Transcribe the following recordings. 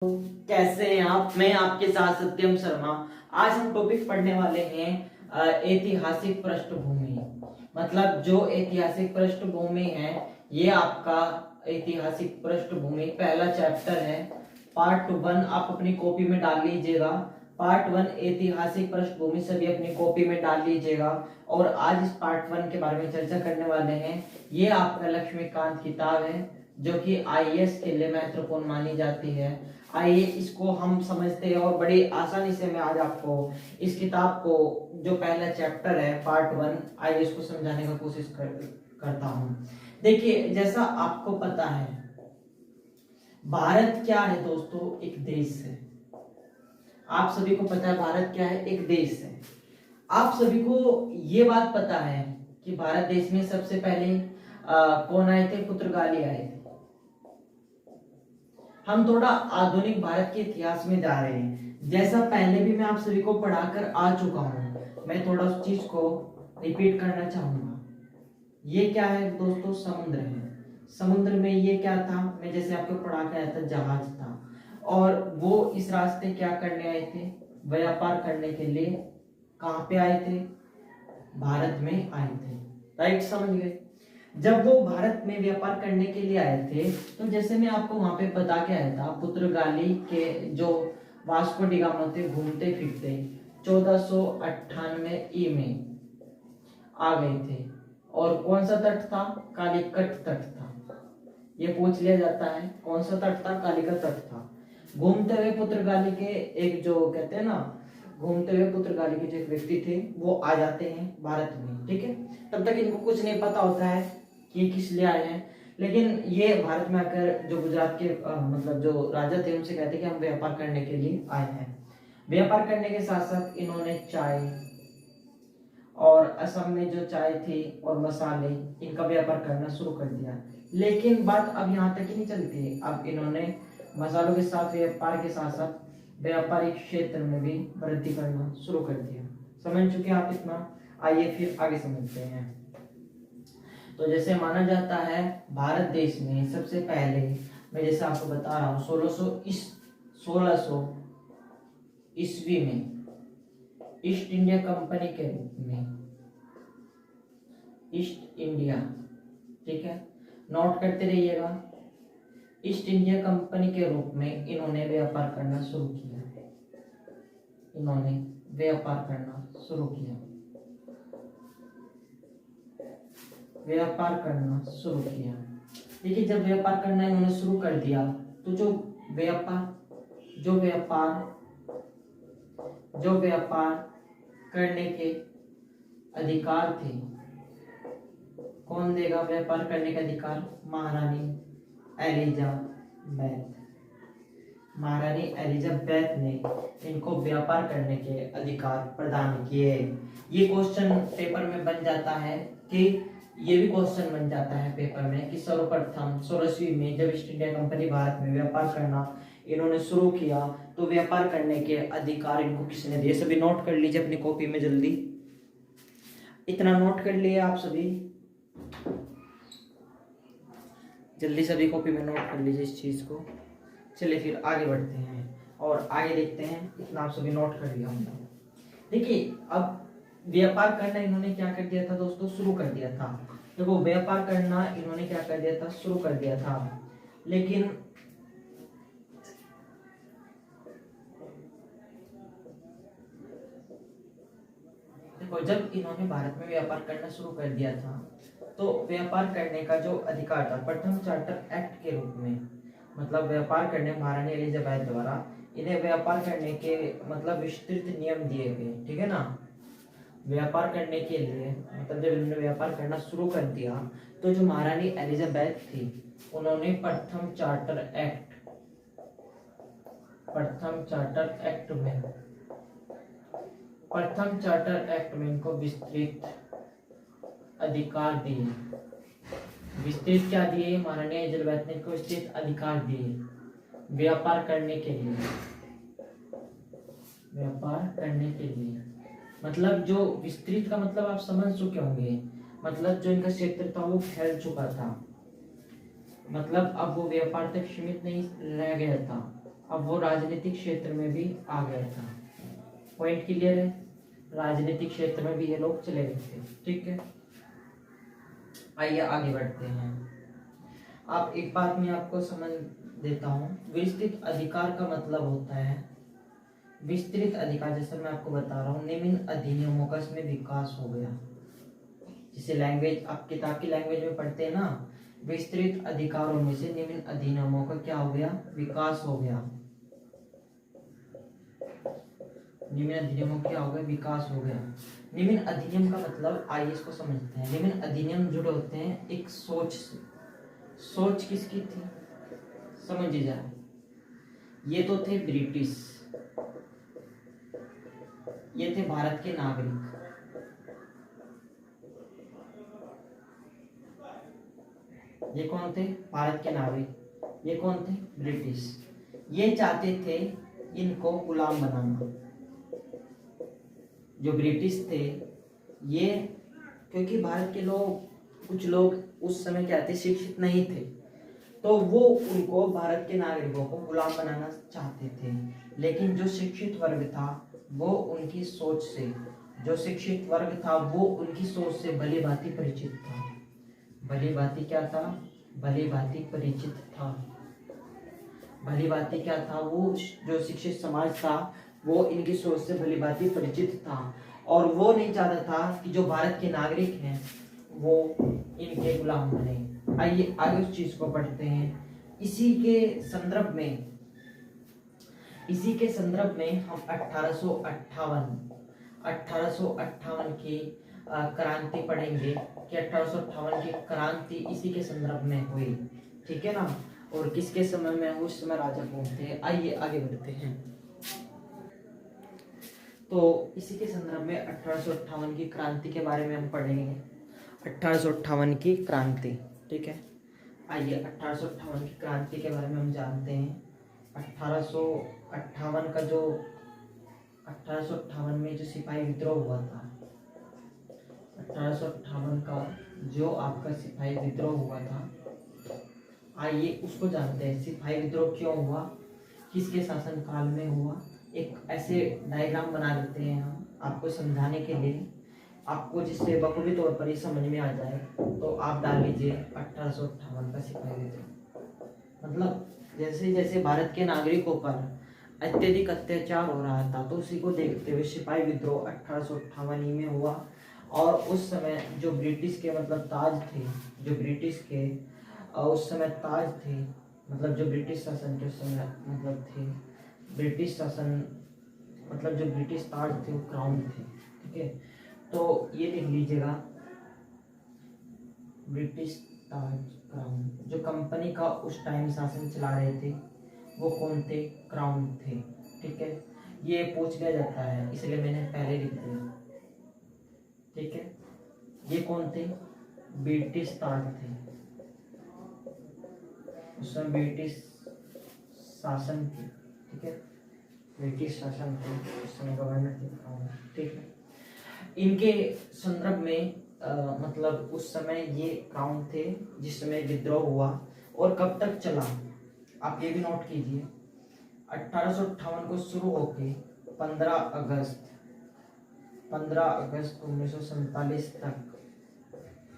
तो कैसे हैं आप। मैं आपके साथ सत्यम शर्मा। आज हम टॉपिक पढ़ने वाले हैं ऐतिहासिक पृष्ठभूमि। मतलब जो ऐतिहासिक पृष्ठभूमि है ये आपका ऐतिहासिक पृष्ठभूमि पहला चैप्टर है। पार्ट 1 आप अपनी कॉपी में डाल लीजिएगा। पार्ट 1 ऐतिहासिक पृष्ठभूमि सभी अपनी कॉपी में डाल लीजिएगा। और आज इस पार्ट 1 के बारे में चर्चा करने वाले हैं। ये आपका लक्ष्मीकांत किताब है जो कि आईएएस के लिए महत्वपूर्ण मानी जाती है। आइए इसको हम समझते हैं और बड़ी आसानी से मैं आज आपको इस किताब को जो पहला चैप्टर है पार्ट 1 आइए इसको समझाने का कोशिश करता हूं। देखिए जैसा आपको पता है भारत क्या है दोस्तों, एक देश है। आप सभी को पता है भारत क्या है, एक देश है। आप सभी को ये बात पता है कि भारत देश में सबसे पहले कौन आए थे, पुर्तगाली आए थे। हम थोड़ा आधुनिक भारत के इतिहास में जा रहे हैं। जैसा पहले भी मैं आप सभी को पढ़ाकर आ चुका हूं, मैं थोड़ा उस चीज को रिपीट करना चाहूंगा। ये क्या है दोस्तों, समुद्र है। समुद्र में ये क्या था, मैं जैसे आपको पढ़ा के आया था, जहाज था। और वो इस रास्ते क्या करने आए थे, व्यापार करने के लिए। कहां पे आए थे, भारत में आए थे। राइट, समझ गए। जब वो भारत में व्यापार करने के लिए आए थे तो जैसे मैं आपको वहां पे बता के आया था, पुर्तगाली के जो वास्को डी गामा थे घूमते फिरते 1498 ई में आ गए थे। और कौन सा तट था, कालीकट तट था। ये पूछ लिया जाता है कौन सा तट था, कालीकट तट था। घूमते हुए पुर्तगाली के एक जो कहते हैं ना, घूमते हुए पुर्तगाली के जो एक व्यक्ति थे वो आ जाते हैं भारत में। ठीक है, तब तक इनको कुछ नहीं पता होता है कि किस लिए आए हैं। लेकिन ये भारत में आकर जो गुजरात के मतलब जो राजा थे उनसे कहते कि हम व्यापार करने के लिए आए हैं। व्यापार करने के साथ साथ इन्होंने चाय और असम में जो चाय थी और मसाले, इनका व्यापार करना शुरू कर दिया। लेकिन बात अब यहाँ तक ही नहीं चलती। अब इन्होंने मसालों के साथ व्यापार के साथ साथ व्यापारिक क्षेत्र में भी वृद्धि करना शुरू कर दिया। समझ चुके आप इतना, आइए फिर आगे समझते हैं। तो जैसे माना जाता है भारत देश में सबसे पहले, मैं जैसे आपको बता रहा हूँ 1600 ईस्वी में ईस्ट इंडिया कंपनी के रूप में, ईस्ट इंडिया, ठीक है, नोट करते रहिएगा। ईस्ट इंडिया कंपनी के रूप में इन्होंने व्यापार करना शुरू किया। इन्होंने व्यापार करना शुरू किया, व्यापार करना शुरू किया। देखिए जब व्यापार करना इन्होंने शुरू कर दिया तो जो व्यापार करने के अधिकार थे, कौन देगा व्यापार करने का अधिकार, महारानी एलिजाबेथ। महारानी एलिजाबेथ ने इनको व्यापार करने के अधिकार प्रदान किए। ये क्वेश्चन पेपर में बन जाता है कि ये भी क्वेश्चन बन जाता है पेपर में कि सर्वप्रथम 16वीं में जब ईस्ट इंडिया कंपनी भारत में व्यापार करना इन्होंने शुरू किया तो व्यापार करने के अधिकार इनको किसने दिए। सभी नोट कर लीजिए अपनी कॉपी में, जल्दी इतना नोट कर लिए आप सभी, जल्दी सभी कॉपी में नोट कर लीजिए इस चीज को। चलिए फिर आगे बढ़ते हैं और आगे देखते हैं। इतना आप सभी नोट कर लिया हमने। देखिए अब व्यापार करना इन्होंने क्या कर दिया था दोस्तों, शुरू कर दिया था। देखो व्यापार करना इन्होंने क्या कर दिया था, शुरू कर दिया था। लेकिन देखो जब इन्होंने भारत में व्यापार करना शुरू कर दिया था तो व्यापार करने का जो अधिकार था प्रथम चार्टर एक्ट के रूप में, मतलब व्यापार करने महारानी एलिजाबेथ द्वारा इन्हें व्यापार करने के मतलब विस्तृत नियम दिए गए। ठीक है ना, व्यापार करने के लिए मतलब जब इन्होंने व्यापार करना शुरू कर दिया तो जो महारानी एलिजाबेथ थी उन्होंने प्रथम चार्टर एक्ट में इनको विस्तृत अधिकार दिए। विस्तृत क्या दिए, महारानी एलिजाबेथ ने इनको विस्तृत अधिकार दिए व्यापार करने के लिए। व्यापार करने के लिए मतलब जो विस्तृत का मतलब आप समझ चुके होंगे, मतलब जो इनका क्षेत्र था वो फैल चुका था। मतलब अब वो व्यापार तक सीमित नहीं रह गया था, अब वो राजनीतिक क्षेत्र में भी आ गया था। पॉइंट क्लियर है? राजनीतिक क्षेत्र में भी ये लोग चले गए थे। ठीक है, आइए आगे बढ़ते हैं। आप एक बात मैं आपको समझ देता हूँ। विस्तृत अधिकार का मतलब होता है, विस्तृत अधिकार जैसे मैं आपको बता रहा हूँ, निम्न अधिनियमों का इसमें विकास हो गया। जिसे लैंग्वेज आप किताब की लैंग्वेज में पढ़ते हैं ना, विस्तृत अधिकारों में से निम्न अधिनियमों का क्या हो गया? विकास हो गया। निम्न अधिनियमों क्या हो गया? विकास हो गया। निम्न अधिनियम का मतलब आइए इसको समझते हैं। निम्न अधिनियम जुड़े होते हैं एक सोच से। सोच किसकी थी? समझिए जरा। ये तो थे ब्रिटिश, ये थे भारत के नागरिक। ये कौन थे? भारत के नागरिक। ये कौन थे? ब्रिटिश। ये चाहते थे इनको गुलाम बनाना। जो ब्रिटिश थे ये, क्योंकि भारत के लोग, कुछ लोग उस समय क्या थे? शिक्षित नहीं थे, तो वो उनको, भारत के नागरिकों को गुलाम बनाना चाहते थे। लेकिन जो शिक्षित वर्ग था वो उनकी सोच से, जो शिक्षित वर्ग था वो उनकी सोच से भली भांति परिचित था। भली भांति क्या था? भली भांति परिचित था। भली भांति क्या था? वो जो शिक्षित समाज था वो इनकी सोच से भली भांति परिचित था, और वो नहीं चाहता था कि जो भारत के नागरिक हैं वो इनके गुलाम बने। आइए आगे उस चीज को पढ़ते हैं। इसी के संदर्भ में हम 1858 की क्रांति पढ़ेंगे कि 1858 की क्रांति इसी के संदर्भ में हुई। ठीक है ना? और किसके समय में? उस समय राजा कौन थे? आइए आगे बढ़ते हैं। तो इसी के संदर्भ में 1858 की क्रांति के बारे में हम पढ़ेंगे। 1858 की क्रांति। ठीक है, आइए 1858 की क्रांति के बारे में हम जानते हैं। 1858 का जो 1858 में जो सिपाही विद्रोह हुआ था, 1858 का जो आपका सिपाही विद्रोह हुआ था, आइए उसको जानते हैं। सिपाही विद्रोह क्यों हुआ, किसके शासन काल में हुआ, एक ऐसे डायग्राम बना देते हैं हम आपको समझाने के लिए, आपको जिससे बखूबी तौर पर ये समझ में आ जाए। तो आप डाल लीजिए 1858 का सिपाही विद्रोह। मतलब जैसे जैसे भारत के नागरिकों पर अत्यधिक अत्याचार हो रहा था, तो उसी को देखते हुए सिपाही विद्रोह 1858 ही में हुआ। और उस समय जो ब्रिटिश के मतलब ताज थे, जो ब्रिटिश के उस समय ताज थे, मतलब जो ब्रिटिश शासन के उस समय मतलब थे, ब्रिटिश शासन मतलब जो ब्रिटिश ताज थे वो क्राउन थे। ठीक है, तो ये लिख लीजिएगा, ब्रिटिश ताज क्राउन। जो कंपनी का उस टाइम शासन चला रहे थे वो कौन थे? क्राउन थे। ठीक है, ये पूछ लिया जाता है इसलिए मैंने पहले लिख दिया। ठीक है, ये कौन थे? ब्रिटिश ताज थे। उस समय ब्रिटिश शासन थे। ठीक है, ब्रिटिश शासन थे, उस समय गवर्नर थे क्राउन। ठीक है, इनके संदर्भ में मतलब उस समय ये क्राउन थे जिस समय विद्रोह हुआ। और कब तक चला आप ये भी नोट कीजिए। 1858 को शुरू होके 15 अगस्त 1947 तक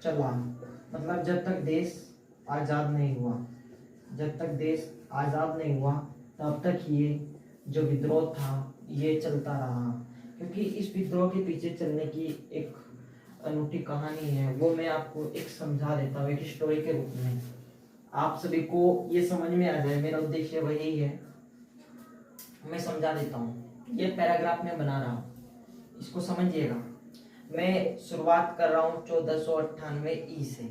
चला। मतलब जब तक देश आज़ाद नहीं हुआ, जब तक देश आज़ाद नहीं हुआ तब तक ये जो विद्रोह था ये चलता रहा। क्योंकि इस विद्रोह के पीछे चलने की एक अनूठी कहानी है, वो मैं आपको एक समझा देता हूँ एक स्टोरी के रूप में, आप सभी को ये समझ में आ जाए। मेरा उद्देश्य वही है, मैं समझा देता हूँ। ये पैराग्राफ में बना रहा हूँ, इसको समझिएगा। मैं शुरुआत कर रहा हूँ 1498 ई से।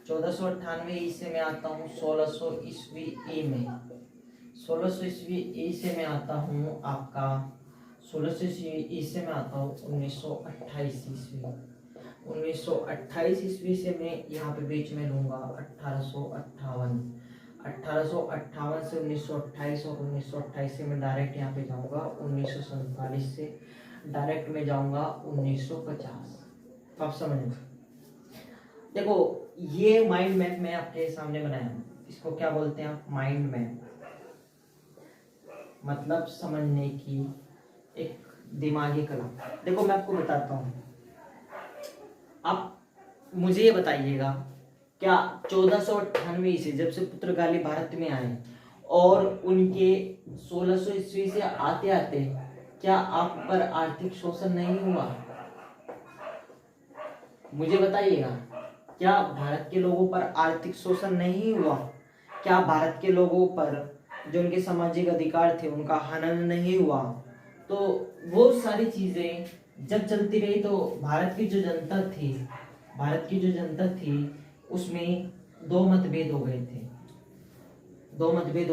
1498 ई से मैं आता हूँ 1600 ईस्वी ई में। 1600 ईस्वी ई से मैं आता हूँ आपका 1600 ईस्वी से मैं आता हूँ 1928 ईस्वी। 1928 ईस्वी से मैं यहाँ पे बीच में लूंगा 1858। 1858 से 1928 और 1928 से मैं डायरेक्ट यहाँ पे जाऊंगा 1947 से डायरेक्ट में जाऊंगा 1950। तो आप समझ लो। देखो ये माइंड मैप मैं आपके सामने बनाया हूँ, इसको क्या बोलते हैं आप? Mind map. मतलब समझने की एक दिमागी कला। देखो मैं आपको बताता हूँ, आप मुझे ये बताइएगा, क्या 1498 ईस्वी जब से पुर्तगाली भारत में आए और उनके 1600 ईस्वी से आते आते क्या आप पर आर्थिक शोषण नहीं हुआ? मुझे बताइएगा, क्या भारत के लोगों पर आर्थिक शोषण नहीं हुआ? क्या भारत के लोगों पर जो उनके सामाजिक अधिकार थे उनका हनन नहीं हुआ? तो वो सारी चीजें जब चलती रही तो भारत की जो जनता थी उसमें दो मतभेद हो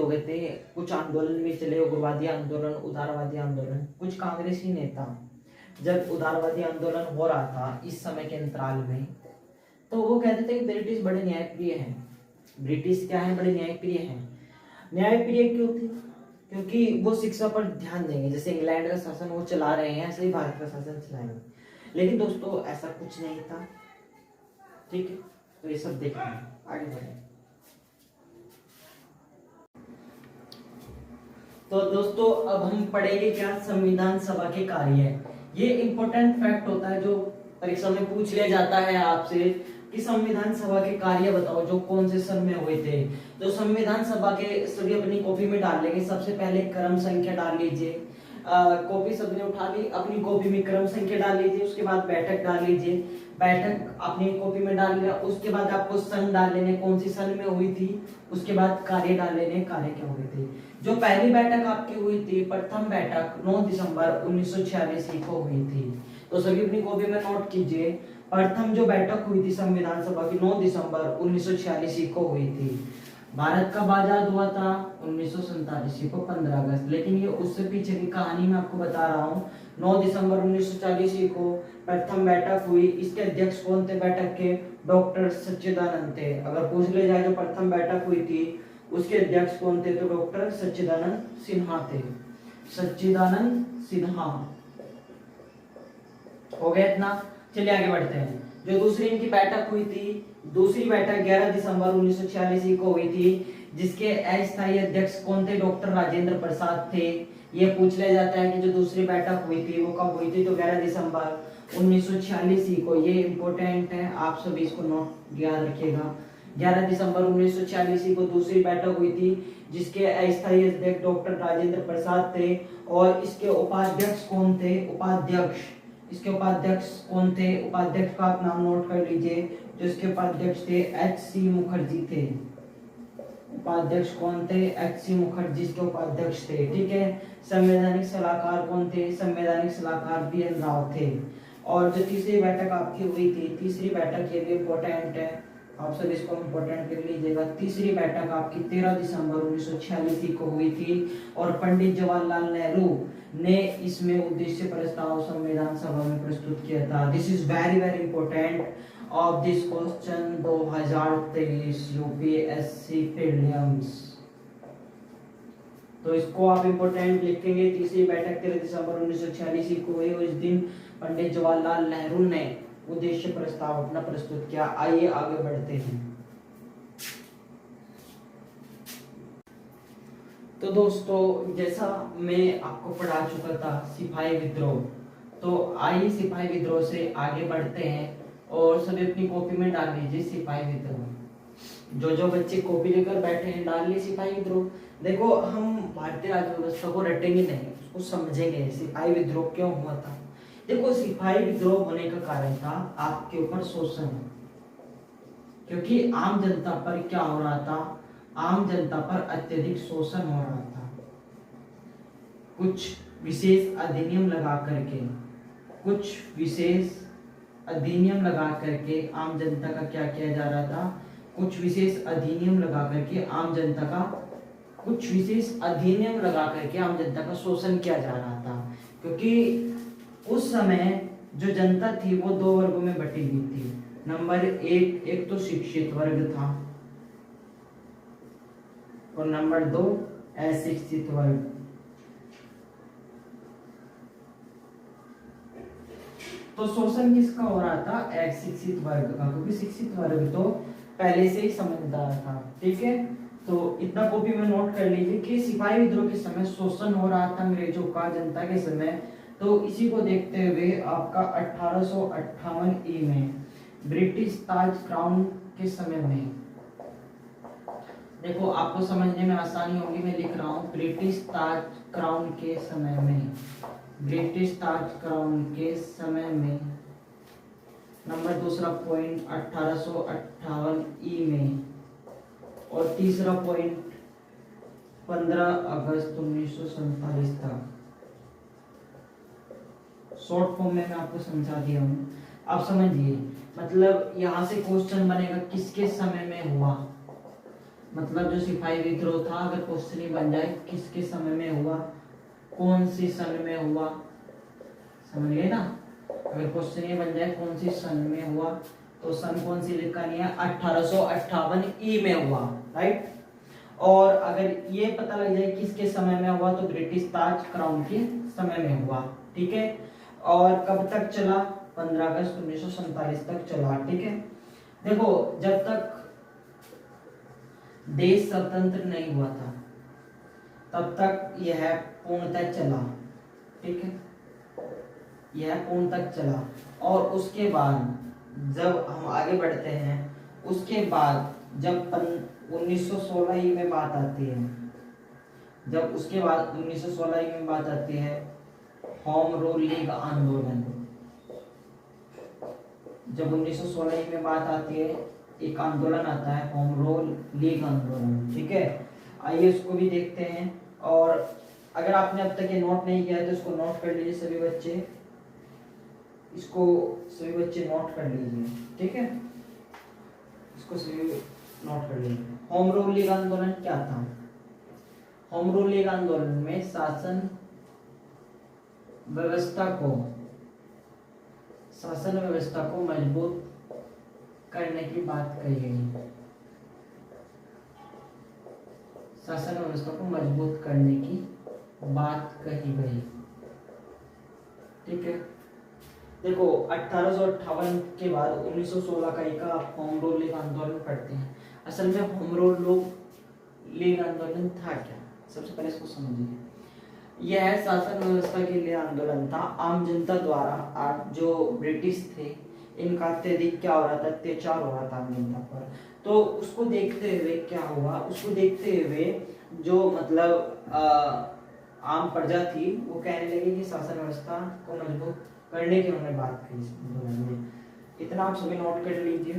गए थे। कुछ आंदोलन भी चले, उग्रवादी आंदोलन, उदारवादी आंदोलन। कुछ कांग्रेसी नेता जब उदारवादी आंदोलन हो रहा था इस समय के अंतराल में, तो वो कहते थे कि ब्रिटिश बड़े न्यायप्रिय हैं। ब्रिटिश क्या है? बड़े न्यायप्रिय हैं। न्यायप्रिय क्यों थे? क्योंकि वो शिक्षा पर ध्यान देंगे, जैसे इंग्लैंड का शासन वो चला रहे हैं ऐसे ही भारत का शासन चलाएंगे। लेकिन दोस्तों ऐसा कुछ नहीं था, ठीक है? तो ये सब देखना है, आगे बढ़े। तो दोस्तों अब हम पढ़ेंगे क्या? संविधान सभा के कार्य। ये इंपॉर्टेंट फैक्ट होता है जो परीक्षा में पूछ लिया जाता है आपसे कि संविधान सभा के कार्य बताओ जो कौन से सन में हुए थे। तो संविधान सभा के सभी अपनी कॉपी में डाल लेंगे। सबसे पहले क्रम संख्या डाल लीजिए, कॉपी सबने उठा ली, अपनी कॉपी में क्रम संख्या डाल लीजिए। उसके बाद बैठक डाल लीजिए, बैठक अपनी कॉपी में डाल लिया। उसके बाद आपको सन डाल लेने, कौन सी सन में हुई थी। उसके बाद कार्य डाल लेने, कार्य क्या हुए थे। जो पहली बैठक आपकी हुई थी, प्रथम बैठक 9 दिसंबर 1946 को हुई थी। तो सभी अपनी कॉपी में नोट कीजिए, प्रथम जो बैठक हुई थी संविधान सभा की 9 दिसंबर 1946 को हुई थी। भारत कब आजाद हुआ था? 1947 को 15 अगस्त। लेकिन ये उससे पीछे की कहानी मैं आपको बता रहा हूँ। 9 दिसंबर 1946 को प्रथम बैठक हुई। इसके अध्यक्ष कौन थे बैठक के? डॉक्टर सच्चिदानंद थे। अगर पूछ ले जाए जो प्रथम बैठक हुई थी उसके अध्यक्ष कौन थे, तो डॉक्टर सच्चिदानंद सिन्हा थे। सच्चिदानंद सिन्हा। हो गया इतना? चलिए आगे बढ़ते हैं। जो दूसरी इनकी बैठक हुई थी, दूसरी बैठक 11 दिसंबर 1946 को हुई थी, जिसके अस्थायी अध्यक्ष कौन थे? डॉक्टर राजेंद्र प्रसाद थे। ये पूछ लिया जाता है कि जो दूसरी बैठक हुई थी वो कब हुई थी, तो 11 दिसंबर 1946 को। ये इंपॉर्टेंट है, आप सभी इसको नोट याद रखिएगा। 11 दिसंबर 1946 को दूसरी बैठक हुई थी, जिसके अस्थायी अध्यक्ष डॉक्टर राजेंद्र प्रसाद थे। और इसके उपाध्यक्ष कौन थे? इसके उपाध्यक्ष कौन थे? उपाध्यक्ष का आप नाम नोट कर लीजिए। जो इसके उपाध्यक्ष थे H.C. मुखर्जी थे। उपाध्यक्ष कौन थे? H.C. मुखर्जी इसके उपाध्यक्ष थे, ठीक है। संवैधानिक सलाहकार कौन थे? संवैधानिक सलाहकार B.N. राव थे। और जो तीसरी बैठक आपकी हुई थी, तीसरी बैठक ये भी इम्पोर्टेंट है, आप सब इसको इम्पोर्टेंट लिख लीजिएगा। तीसरी बैठक आपकी 13 दिसंबर 1946 को हुई थी और पंडित जवाहरलाल नेहरू ने इसमें उद्देश्य प्रस्ताव संविधान सभा में प्रस्तुत किया था। This is very very important of this question 2023 UPSC prelims. तो इसको आप इंपॉर्टेंट लिखेंगे। तीसरी बैठक 13 दिसंबर 1946 को हुई और इस दिन पंडित जवाहरलाल नेहरू ने उद्देश्य प्रस्ताव अपना प्रस्तुत किया। आइए आगे बढ़ते हैं। तो दोस्तों जैसा मैं आपको पढ़ा चुका था सिपाही विद्रोह, तो आइए सिपाही विद्रोह से आगे बढ़ते हैं और सभी अपनी कॉपी में डाल लीजिए सिपाही विद्रोह। जो बच्चे कॉपी लेकर बैठे हैं डाल लीजिए सिपाही विद्रोह। देखो हम भारतीय राज्य व्यवस्था को रटेंगे नहीं, उसको समझेंगे सिपाही विद्रोह क्यों हुआ था। देखो सिपाही विद्रोह होने का कारण था आपके ऊपर शोषण, क्योंकि आम जनता पर क्या हो रहा था? आम जनता पर अत्यधिक शोषण हो रहा था। कुछ विशेष अधिनियम लगा करके आम जनता का क्या किया जा रहा था? कुछ विशेष अधिनियम लगा करके आम जनता का शोषण किया जा रहा था। क्योंकि उस समय जो जनता थी वो दो वर्गों में बटी हुई थी। नंबर एक तो शिक्षित वर्ग था और नंबर 2 अशिक्षित वर्ग। तो शोषण किसका हो रहा था? अशिक्षित वर्ग का, क्योंकि शिक्षित वर्ग तो पहले से ही समझदार था, ठीक है। तो इतना कॉपी में नोट कर लीजिए कि सिपाही विद्रोह के समय शोषण हो रहा था अंग्रेजों का जनता के समय। तो इसी को देखते हुए आपका 1858 ई में ब्रिटिश ताज क्राउन के समय में, देखो आपको समझने में आसानी होगी, मैं लिख रहा हूँ ब्रिटिश ताज क्राउन के समय में, ब्रिटिश ताज क्राउन के समय में। नंबर दूसरा पॉइंट 1858 ई में, और तीसरा पॉइंट 15 अगस्त 1947 तक। शॉर्ट फॉर्म में मैं आपको समझा दिया हूँ, आप समझिए। मतलब यहाँ से क्वेश्चन बनेगा किसके समय में हुआ, मतलब जो सिपाही विद्रोह था, अगर क्वेश्चन ही बन जाए किसके समय में हुआ, कौन सी सन में हुआ, समझ गए ना। अगर क्वेश्चन ये बन जाए कौन सी सन में हुआ, तो सन कौन सी लिखनी है, 1858 ई में हुआ, राइट। और अगर ये पता लग जाए किसके समय में हुआ, तो ब्रिटिश ताज क्राउन के समय में हुआ, ठीक है। और कब तक चला, 15 अगस्त 1947 तक चला, ठीक है। देखो जब तक देश स्वतंत्र नहीं हुआ था तब तक यह पूर्णतः चला, ठीक है, यह पूर्णतः चला। और उसके बाद जब हम आगे बढ़ते हैं, उसके बाद जब 1916 ई में बात आती है, जब उसके बाद 1916 ई में बात आती है होम रूल लीग आंदोलन, जब 1916 ई में बात आती है एक आंदोलन आता है होम रूल लीग आंदोलन, ठीक है। आइए उसको भी देखते हैं। और अगर आपने अब तक ये नोट नहीं किया है तो इसको नोट कर लीजिए सभी बच्चे, इसको सभी बच्चे नोट कर लीजिए, ठीक है, इसको सभी नोट कर लीजिए। होम रूल लीग आंदोलन क्या था, होम रूल लीग आंदोलन में शासन व्यवस्था को मजबूत करने की बात कही गई, शासन व्यवस्था को मजबूत करने की बात कही गई, ठीक है। देखो 1858 के बाद 1916 का एक होम रूल लीग आंदोलन पढ़ते हैं। असल में होम रूल लीग आंदोलन था क्या, सबसे पहले इसको समझिए। यह शासन व्यवस्था के लिए आंदोलन था। आम जनता द्वारा जो ब्रिटिश थे इनका अत्यधिक क्या हो रहा था, अत्याचार हो रहा था आम जनता पर। तो उसको देखते हुए क्या हुआ, उसको देखते हुए जो मतलब आम प्रजा थी वो कहने लगी कि शासन व्यवस्था को मजबूत करने की उन्होंने बात कही इस आंदोलन में। इतना आप सभी नोट कर लीजिए।